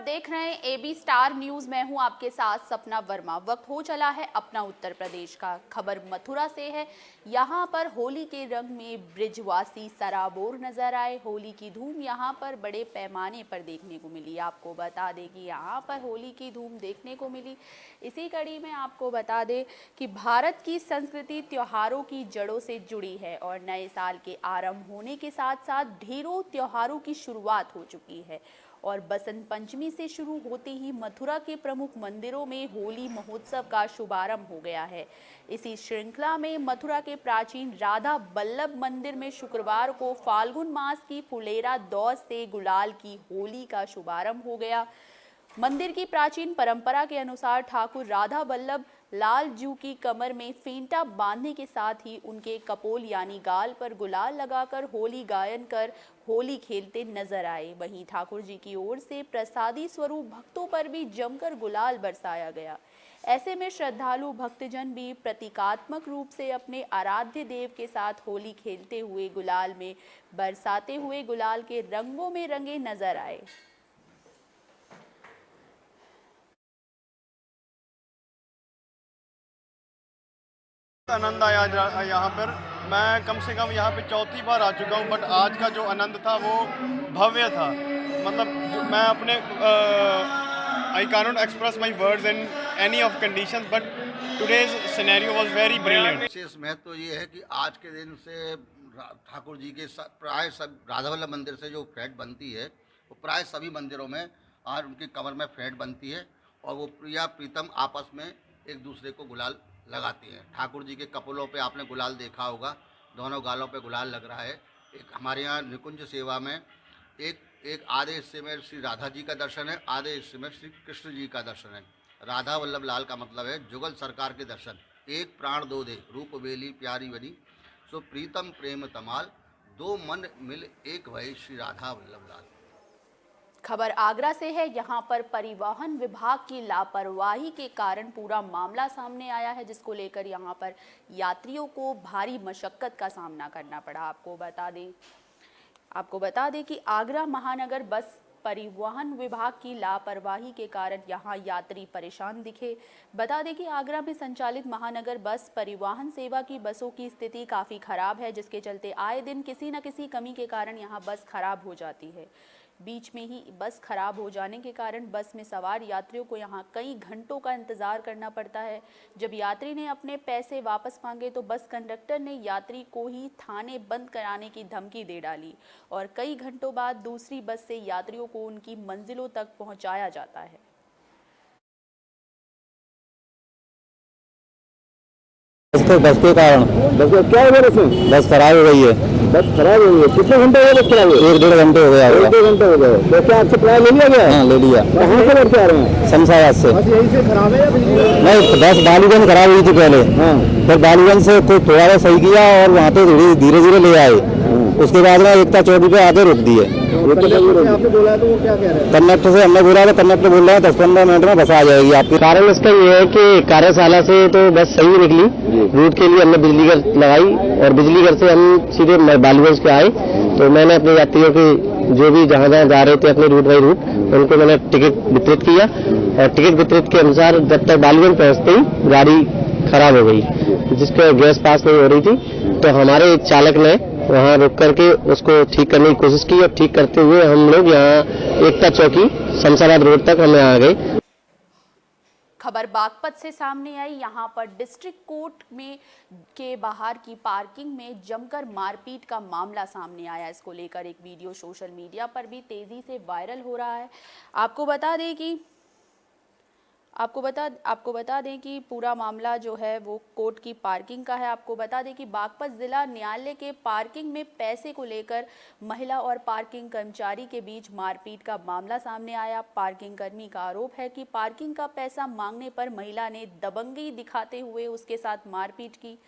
देख रहे हैं एबी स्टार न्यूज़। मैं हूं आपके साथ सपना वर्मा। वक्त हो चला है अपना उत्तर प्रदेश का। खबर मथुरा से है। यहां पर होली के रंग में ब्रिजवासी सराबोर नजर आए। होली की धूम यहां पर बड़े पैमाने पर देखने को मिली। आपको बता दें कि यहां पर होली की धूम देखने को मिली। इसी कड़ी में आपको बता दें कि भारत की संस्कृति त्योहारों की जड़ों से जुड़ी है और नए साल के आरंभ होने के साथ साथ ढेरों त्योहारों की शुरुआत हो चुकी है। और बसंत पंचमी से शुरू होते ही मथुरा के प्रमुख मंदिरों में होली महोत्सव का शुभारंभ हो गया है। इसी श्रृंखला में मथुरा के प्राचीन राधा बल्लभ मंदिर में शुक्रवार को फाल्गुन मास की फुलेरा दौर से गुलाल की होली का शुभारंभ हो गया। मंदिर की प्राचीन परंपरा के अनुसार ठाकुर राधा बल्लभ लाल जू की कमर में फेंटा बांधने के साथ ही उनके कपोल यानी गाल पर गुलाल लगाकर होली गायन कर होली खेलते नजर आए। वहीं ठाकुर जी की ओर से प्रसादी स्वरूप भक्तों पर भी जमकर गुलाल बरसाया गया। ऐसे में श्रद्धालु भक्तजन भी प्रतीकात्मक रूप से अपने आराध्य देव के साथ होली खेलते हुए गुलाल में बरसाते हुए गुलाल के रंगों में रंगे नजर आए। आनंद आया यहाँ पर। मैं कम से कम यहाँ पे चौथी बार आ चुका हूँ, बट आज का जो आनंद था वो भव्य था। मतलब मैं अपने I cannot express my words in any of conditions, but today's scenario was very brilliant. विशेष महत्व ये है कि आज के दिन से ठाकुर जी के प्राय सब राधा वल्लभ मंदिर से जो फ्लैट बनती है वो प्राय सभी मंदिरों में आज उनकी कमर में फ्लैट बनती है और वो प्रिया प्रीतम आपस में एक दूसरे को गुलाल लगाती हैं। ठाकुर जी के कपड़ों पे आपने गुलाल देखा होगा, दोनों गालों पे गुलाल लग रहा है। एक हमारे यहाँ निकुंज सेवा में एक आधे हिस्से में श्री राधा जी का दर्शन है, आधे हिस्से में श्री कृष्ण जी का दर्शन है। राधा वल्लभ लाल का मतलब है जुगल सरकार के दर्शन। एक प्राण दो दे रूप बेली प्यारी बनी, सो प्रीतम प्रेम तमाल, दो मन मिल एक भई श्री राधा वल्लभ लाल। खबर आगरा से है। यहां पर परिवहन विभाग की लापरवाही के कारण पूरा मामला सामने आया है, जिसको लेकर यहां पर यात्रियों को भारी मशक्कत का सामना करना पड़ा। आपको बता दें कि आगरा महानगर बस परिवहन विभाग की लापरवाही के कारण यहां यात्री परेशान दिखे। बता दें कि आगरा में संचालित महानगर बस परिवहन सेवा की बसों की स्थिति काफ़ी खराब है, जिसके चलते आए दिन किसी न किसी कमी के कारण यहां बस खराब हो जाती है। बीच में ही बस खराब हो जाने के कारण बस में सवार यात्रियों को यहां कई घंटों का इंतजार करना पड़ता है। जब यात्री ने अपने पैसे वापस मांगे तो बस कंडक्टर ने यात्री को ही थाने बंद कराने की धमकी दे डाली और कई घंटों बाद दूसरी बस से यात्रियों को उनकी मंजिलों तक पहुंचाया जाता है। बस के कारण बस क्या हो गया? बस खराब हो गई है। बस खराब हो गई है। कितने घंटे हो गए बस खराब हुए? 1-1.5 घंटे हो गया। 1-2 घंटे हो गए। तो क्या आपसे किराया ले लिया गया? हाँ, ले लिया। कहाँ से लड़के आ रहे हैं? शमशाबाद से। बस यहीं से खराब है या नहीं, बस बालीगंज खराब हुई थी पहले। हाँ। फिर बालीगंज से कोई थोड़ा सा सही किया और वहाँ पे धीरे धीरे ले आए। उसके बाद में एकता चौकी पे आके रोक दिए। आपने बोला तो वो क्या कह रहे हैं? कंडक्टर से हमने बोला तो कंडक्टर बोल रहे हैं 10-15 मिनट में बस आ जाएगी आपकी। कारण इसका ये है कि कार्यशाला से तो बस सही निकली, रूट के लिए हमने बिजली घर लगाई और बिजली घर से हम सीधे बालीगंज के आए। तो मैंने अपने यात्रियों की जो भी जहाँ जा रहे थे अपने रूट बाई रूट उनको मैंने टिकट वितरित किया और टिकट वितरित के अनुसार जब तक बालीगंज पहुँचते ही गाड़ी खराब हो गई, जिसके गैस पास नहीं हो रही थी। तो हमारे चालक ने वहाँ रुक करके उसको ठीक करने की कोशिश की और ठीक करते हुए हम लोग यहाँ एकता चौकी शमशाबाद रोड तक हम आ गए। खबर बागपत से सामने आई। यहां पर डिस्ट्रिक्ट कोर्ट में के बाहर की पार्किंग में जमकर मारपीट का मामला सामने आया। इसको लेकर एक वीडियो सोशल मीडिया पर भी तेजी से वायरल हो रहा है। आपको बता दें कि पूरा मामला जो है वो कोर्ट की पार्किंग का है। आपको बता दें कि बागपत जिला न्यायालय के पार्किंग में पैसे को लेकर महिला और पार्किंग कर्मचारी के बीच मारपीट का मामला सामने आया। पार्किंग कर्मी का आरोप है कि पार्किंग का पैसा मांगने पर महिला ने दबंगी दिखाते हुए उसके साथ मारपीट की।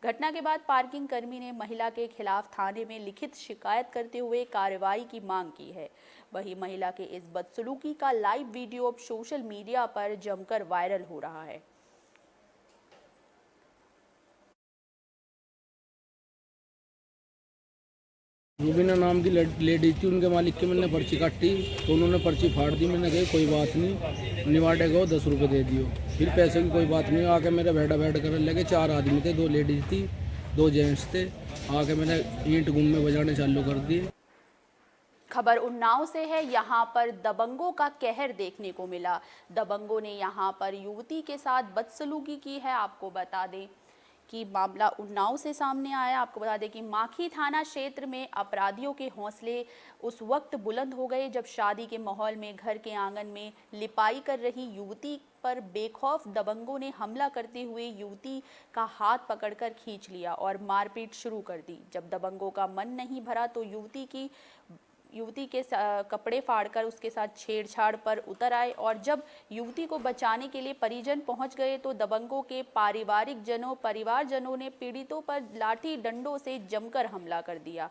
घटना के बाद पार्किंग कर्मी ने महिला के खिलाफ थाने में लिखित शिकायत करते हुए कार्रवाई की मांग की है। वहीं महिला के इस बदसलूकी का लाइव वीडियो अब सोशल मीडिया पर जमकर वायरल हो रहा है। रूबीना नाम की लेडीज थी, उनके मालिक की मैंने पर्ची काटी तो उन्होंने पर्ची फाड़ दी। मैंने कहा कोई बात नहीं, निवाटे गो 10 रुपये दे दियो। फिर पैसे की कोई बात नहीं, आके मेरे बैठा करने लगे। 4 आदमी थे, 2 लेडीज थी, 2 जेंट्स थे। आके मैंने ईंट गुम्मे बजाने चालू कर दिए। खबर उन्नाव से है। यहाँ पर दबंगों का कहर देखने को मिला। दबंगों ने यहाँ पर युवती के साथ बदसलूकी की है। आपको बता दें कि मामला उन्नाव से सामने आया। आपको बता दें कि माखी थाना क्षेत्र में अपराधियों के हौसले उस वक्त बुलंद हो गए जब शादी के माहौल में घर के आंगन में लिपाई कर रही युवती पर बेखौफ दबंगों ने हमला करते हुए युवती का हाथ पकड़कर खींच लिया और मारपीट शुरू कर दी। जब दबंगों का मन नहीं भरा तो युवती के कपड़े फाड़कर उसके साथ छेड़छाड़ पर उतर आए और जब युवती को बचाने के लिए परिजन पहुंच गए तो दबंगों के परिवारजनों ने पीड़ितों पर लाठी डंडों से जमकर हमला कर दिया।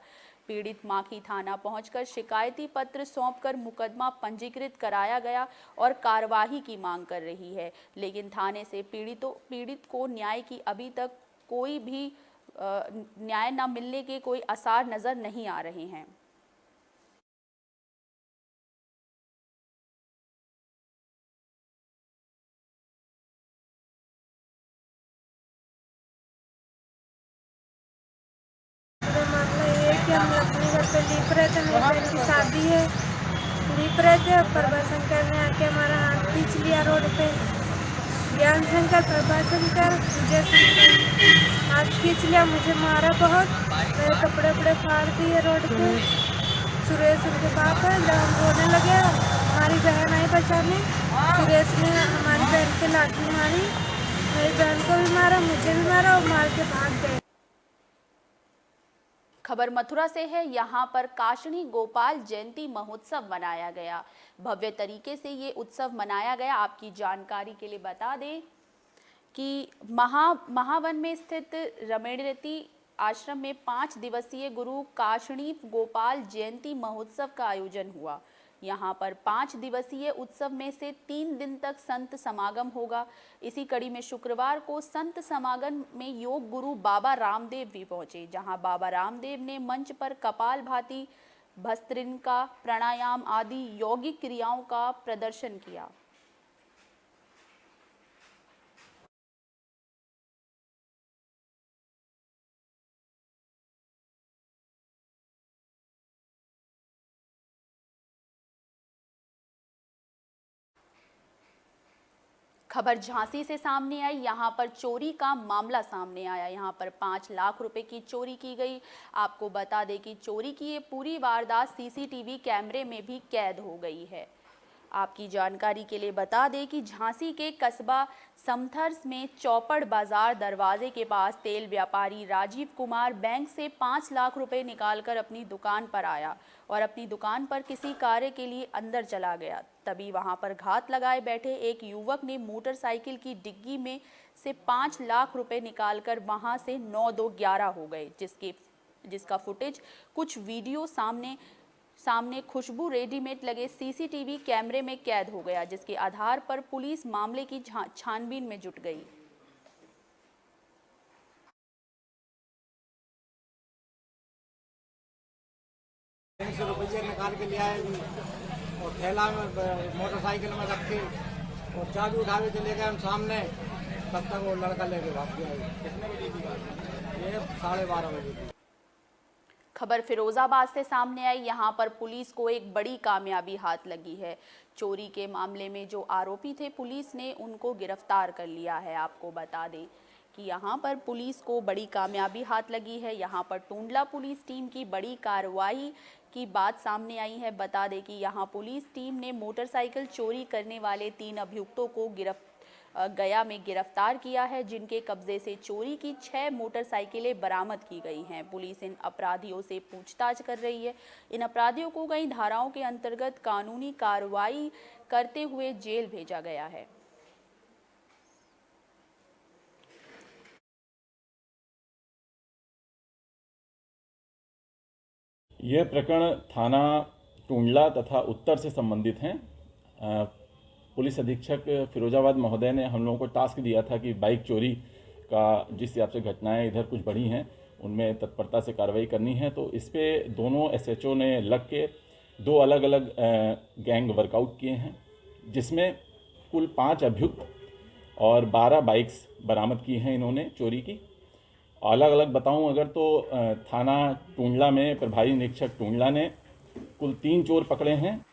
पीड़ित माखी थाना पहुंचकर शिकायती पत्र सौंपकर मुकदमा पंजीकृत कराया गया और कार्यवाही की मांग कर रही है, लेकिन थाने से पीड़ित को न्याय की अभी तक कोई भी न्याय न मिलने के कोई आसार नजर नहीं आ रहे हैं। मामला ये है कि हम अपने घर पे लीप रहे थे, मेरी बहन की शादी है, लीप रहे थे। प्रभाशंकर ने आके हमारा हाथ खींच लिया रोड पे। ज्ञान शंकर, प्रभाशंकर, विजय शंकर हाथ खींच लिया, मुझे मारा बहुत, मेरे कपड़े वपड़े फाड़ दिए रोड पे। सुरेश उनके बाप है, जब हम रोने लगे हमारी बहन आई बचाने। सुरेश ने हमारी बहन पे लाठी मारी, मेरी बहन को भी मारा, मुझे भी मारा और मार के भाग गए। खबर मथुरा से है। यहाँ पर काशनी गोपाल जयंती महोत्सव मनाया गया। भव्य तरीके से ये उत्सव मनाया गया। आपकी जानकारी के लिए बता दें कि महावन में स्थित रमेणरती आश्रम में 5 दिवसीय गुरु काशनी गोपाल जयंती महोत्सव का आयोजन हुआ। यहाँ पर 5 दिवसीय उत्सव में से 3 दिन तक संत समागम होगा। इसी कड़ी में शुक्रवार को संत समागम में योग गुरु बाबा रामदेव भी पहुंचे, जहां बाबा रामदेव ने मंच पर कपालभाति, भस्त्रिका, प्राणायाम आदि यौगिक क्रियाओं का प्रदर्शन किया। खबर झांसी से सामने आई। यहाँ पर चोरी का मामला सामने आया। यहाँ पर 5 लाख रुपए की चोरी की गई। आपको बता दें कि चोरी की ये पूरी वारदात सीसीटीवी कैमरे में भी कैद हो गई है। आपकी जानकारी के लिए बता दें कि झांसी के कस्बा समथर्स में चौपड़ बाजार दरवाजे के पास तेल व्यापारी राजीव कुमार बैंक से 5 लाख रुपए निकालकर अपनी दुकान पर आया और अपनी दुकान पर किसी कार्य के लिए अंदर चला गया। तभी वहां पर घात लगाए बैठे एक युवक ने मोटरसाइकिल की डिग्गी में से 5 लाख रुपए निकालकर वहां से 9-2-11 हो गए, जिसका फुटेज कुछ वीडियो सामने खुशबू रेडीमेड लगे सीसीटीवी कैमरे में कैद हो गया, जिसके आधार पर पुलिस मामले की छानबीन में जुट गई। रुपये निकाल के ले आए और थैला में मोटरसाइकिल में रख के और चाबी उठा के चले गए हम सामने। तब तक वो लड़का लेके भाग गया। कितने बजे की बात है? ये 12:30 बजे। खबर फिरोजाबाद से सामने आई। यहाँ पर पुलिस को एक बड़ी कामयाबी हाथ लगी है। चोरी के मामले में जो आरोपी थे, पुलिस ने उनको गिरफ्तार कर लिया है। आपको बता दें कि यहाँ पर पुलिस को बड़ी कामयाबी हाथ लगी है। यहाँ पर टूंडला पुलिस टीम की बड़ी कार्रवाई की बात सामने आई है। बता दें कि यहाँ पुलिस टीम ने मोटरसाइकिल चोरी करने वाले 3 अभियुक्तों को गया में गिरफ्तार किया है, जिनके कब्जे से चोरी की 6 मोटरसाइकिलें बरामद की गई हैं। पुलिस इन अपराधियों से पूछताछ कर रही है। इन अपराधियों को कई धाराओं के अंतर्गत कानूनी कार्रवाई करते हुए जेल भेजा गया है। यह प्रकरण थाना टूंडला तथा उत्तर से संबंधित हैं। पुलिस अधीक्षक फिरोजाबाद महोदय ने हम लोगों को टास्क दिया था कि बाइक चोरी का जिस हिसाब से घटनाएं इधर कुछ बढ़ी हैं, उनमें तत्परता से कार्रवाई करनी है। तो इस पे दोनों SHO ने लग के 2 अलग अलग गैंग वर्कआउट किए हैं, जिसमें कुल 5 अभियुक्त और 12 बाइक्स बरामद की हैं इन्होंने चोरी की। अलग अलग बताऊं अगर तो थाना टूंडला में प्रभारी निरीक्षक टूंडला ने कुल 3 चोर पकड़े हैं।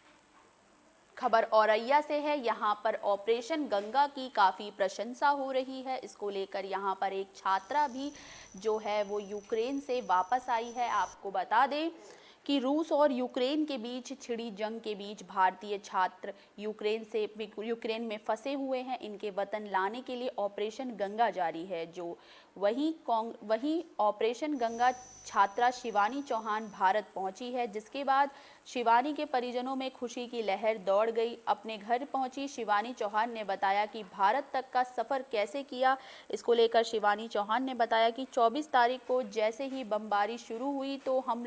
खबर औरैया से है। यहाँ पर ऑपरेशन गंगा की काफ़ी प्रशंसा हो रही है। इसको लेकर यहाँ पर एक छात्रा भी जो है वो यूक्रेन से वापस आई है। आपको बता दें कि रूस और यूक्रेन के बीच छिड़ी जंग के बीच भारतीय छात्र यूक्रेन में फंसे हुए हैं। इनके वतन लाने के लिए ऑपरेशन गंगा जारी है। जो वहीं ऑपरेशन गंगा छात्रा शिवानी चौहान भारत पहुंची है, जिसके बाद शिवानी के परिजनों में खुशी की लहर दौड़ गई। अपने घर पहुंची शिवानी चौहान ने बताया कि भारत तक का सफ़र कैसे किया। इसको लेकर शिवानी चौहान ने बताया कि 24 तारीख को जैसे ही बमबारी शुरू हुई तो हम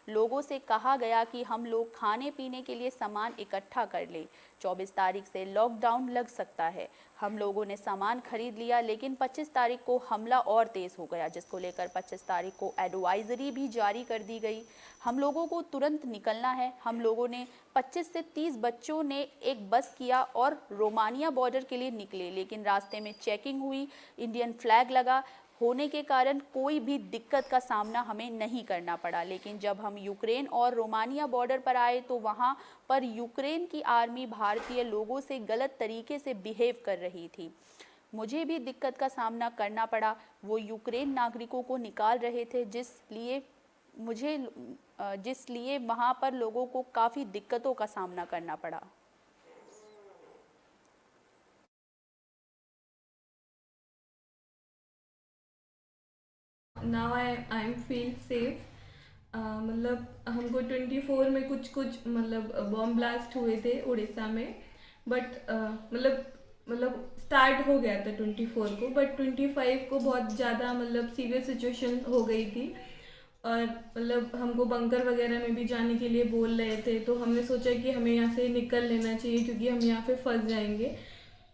लोगों से कहा गया कि हम लोग खाने पीने के लिए सामान इकट्ठा कर लें। 24 तारीख से लॉकडाउन लग सकता है। हम लोगों ने सामान खरीद लिया, लेकिन 25 तारीख को हमला और तेज़ हो गया, जिसको लेकर 25 तारीख को एडवाइजरी भी जारी कर दी गई। हम लोगों को तुरंत निकलना है। हम लोगों ने 25 से 30 बच्चों ने एक बस किया और रोमानिया बॉर्डर के लिए निकले, लेकिन रास्ते में चेकिंग हुई, इंडियन फ्लैग लगा होने के कारण कोई भी दिक्कत का सामना हमें नहीं करना पड़ा। लेकिन जब हम यूक्रेन और रोमानिया बॉर्डर पर आए तो वहाँ पर यूक्रेन की आर्मी भारतीय लोगों से गलत तरीके से बिहेव कर रही थी। मुझे भी दिक्कत का सामना करना पड़ा। वो यूक्रेन नागरिकों को निकाल रहे थे, जिसलिए वहाँ पर लोगों को काफ़ी दिक्कतों का सामना करना पड़ा। Now I am feel safe. मतलब हमको 24 में कुछ मतलब बॉम्ब ब्लास्ट हुए थे उड़ीसा में, बट मतलब स्टार्ट हो गया था 24 को, बट 25 को बहुत ज़्यादा मतलब सीवियर सिचुएशन हो गई थी और मतलब हमको बंकर वगैरह में भी जाने के लिए बोल रहे थे। तो हमने सोचा कि हमें यहाँ से निकल लेना चाहिए क्योंकि हम यहाँ पे फंस जाएंगे।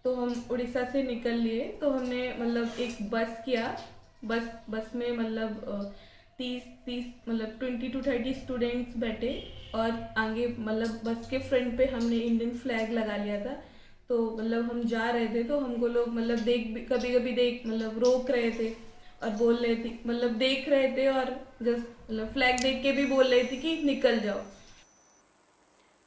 तो हम उड़ीसा से निकल लिए। तो हमने मतलब एक बस किया। बस में मतलब 30 मतलब 20 to 30 स्टूडेंट्स बैठे और आगे मतलब बस के फ्रंट पे हमने इंडियन फ्लैग लगा लिया था। तो मतलब हम जा रहे थे तो हमको लोग मतलब कभी मतलब रोक रहे थे और बोल रहे थे, मतलब देख रहे थे और जस्ट मतलब फ्लैग देख के भी बोल रहे थे कि निकल जाओ।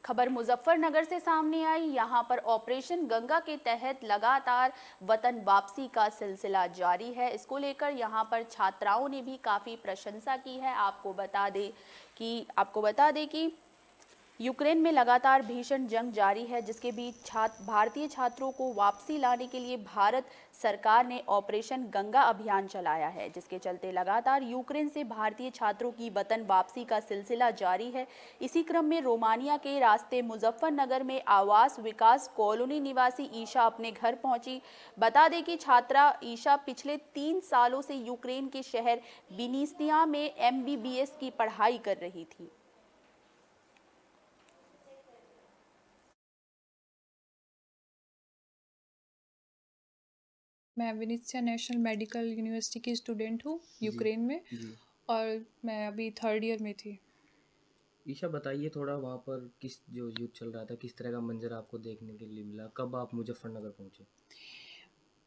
खबर मुजफ्फरनगर से सामने आई। यहां पर ऑपरेशन गंगा के तहत लगातार वतन वापसी का सिलसिला जारी है। इसको लेकर यहां पर छात्राओं ने भी काफ़ी प्रशंसा की है। आपको बता दें कि यूक्रेन में लगातार भीषण जंग जारी है, जिसके बीच भारतीय छात्रों को वापसी लाने के लिए भारत सरकार ने ऑपरेशन गंगा अभियान चलाया है, जिसके चलते लगातार यूक्रेन से भारतीय छात्रों की वतन वापसी का सिलसिला जारी है। इसी क्रम में रोमानिया के रास्ते मुजफ्फरनगर में आवास विकास कॉलोनी निवासी ईशा अपने घर पहुंची। बता दें कि छात्रा ईशा पिछले 3 सालों से यूक्रेन के शहर विनीसिया में MBBS की पढ़ाई कर रही थी। मैं विनीसिया नेशनल मेडिकल यूनिवर्सिटी की स्टूडेंट हूँ यूक्रेन में, और मैं अभी 3rd ईयर में थी। ईशा बताइए थोड़ा, वहाँ पर किस जो युद्ध चल रहा था, किस तरह का मंजर आपको देखने के लिए मिला, कब आप मुजफ्फरनगर पहुँचे?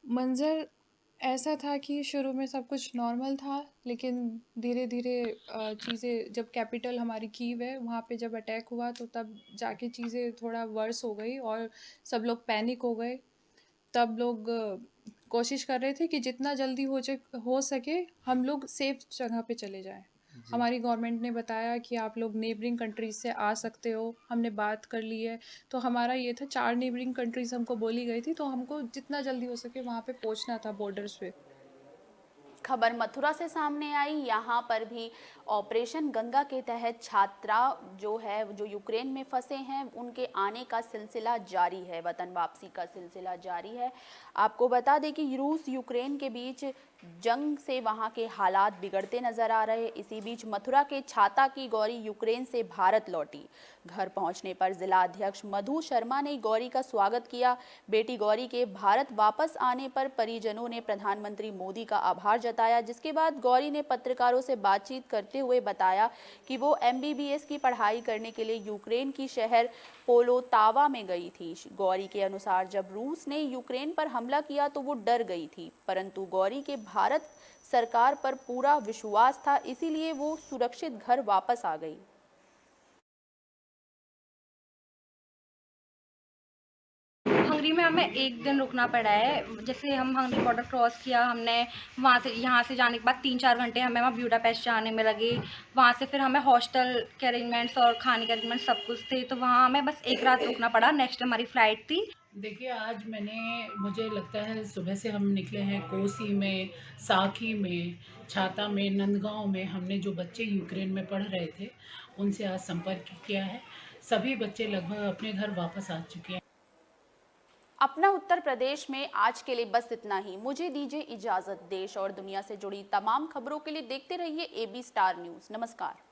मंजर ऐसा था कि शुरू में सब कुछ नॉर्मल था, लेकिन धीरे धीरे चीज़ें, जब कैपिटल हमारी कीव है वहाँ पे जब अटैक हुआ तो तब जाके चीज़ें थोड़ा वर्स हो गई और सब लोग पैनिक हो गए। तब लोग कोशिश कर रहे थे कि जितना जल्दी हो सके हम लोग सेफ जगह पे चले जाएं। हमारी गवर्नमेंट ने बताया कि आप लोग नेबरिंग कंट्रीज से आ सकते हो। हमने बात कर ली है, तो हमारा ये था 4 नेबरिंग कंट्रीज हमको बोली गई थी, तो हमको जितना जल्दी हो सके वहाँ पे पहुँचना था बॉर्डर्स पे। खबर मथुरा से सामने आई। यहाँ पर भी ऑपरेशन गंगा के तहत छात्रा जो यूक्रेन में फंसे हैं उनके आने का सिलसिला जारी है, वतन वापसी का सिलसिला जारी है। आपको बता दें कि रूस यूक्रेन के बीच जंग से वहां के हालात बिगड़ते नजर आ रहे। इसी बीच मथुरा के छाता की गौरी यूक्रेन से भारत लौटी। घर पहुंचने पर जिला अध्यक्ष मधु शर्मा ने गौरी का स्वागत किया। बेटी गौरी के भारत वापस आने पर परिजनों ने प्रधानमंत्री मोदी का आभार जताया, जिसके बाद गौरी ने पत्रकारों से बातचीत करते हुए बताया कि वो MBBS की पढ़ाई करने के लिए यूक्रेन की शहर पोलोतावा में गई थी। गौरी के अनुसार जब रूस ने यूक्रेन पर हमला किया तो वो डर गई थी, परंतु गौरी के भारत सरकार पर पूरा विश्वास था, इसीलिए वो सुरक्षित घर वापस आ गई। हंगरी में हमें 1 दिन रुकना पड़ा है। जैसे हम हंगरी बॉर्डर क्रॉस किया, हमने वहाँ से यहाँ से जाने के बाद 3-4 घंटे हमें वहाँ ब्यूडापेस्ट जाने में लगे। वहाँ से फिर हमें हॉस्टल के अरेंजमेंट्स और खाने के अरेंजमेंट्स सब कुछ थे, तो वहाँ हमें बस 1 रात रुकना पड़ा। नेक्स्ट हमारी फ़्लाइट थी। देखिए, आज मुझे लगता है सुबह से हम निकले हैं। कोसी में, साखी में, छाता में, नंदगांव में हमने जो बच्चे यूक्रेन में पढ़ रहे थे उनसे आज संपर्क किया है। सभी बच्चे लगभग अपने घर वापस आ चुके हैं। अपना उत्तर प्रदेश में आज के लिए बस इतना ही। मुझे दीजिए इजाजत। देश और दुनिया से जुड़ी तमाम खबरों के लिए देखते रहिए AB स्टार न्यूज़। नमस्कार।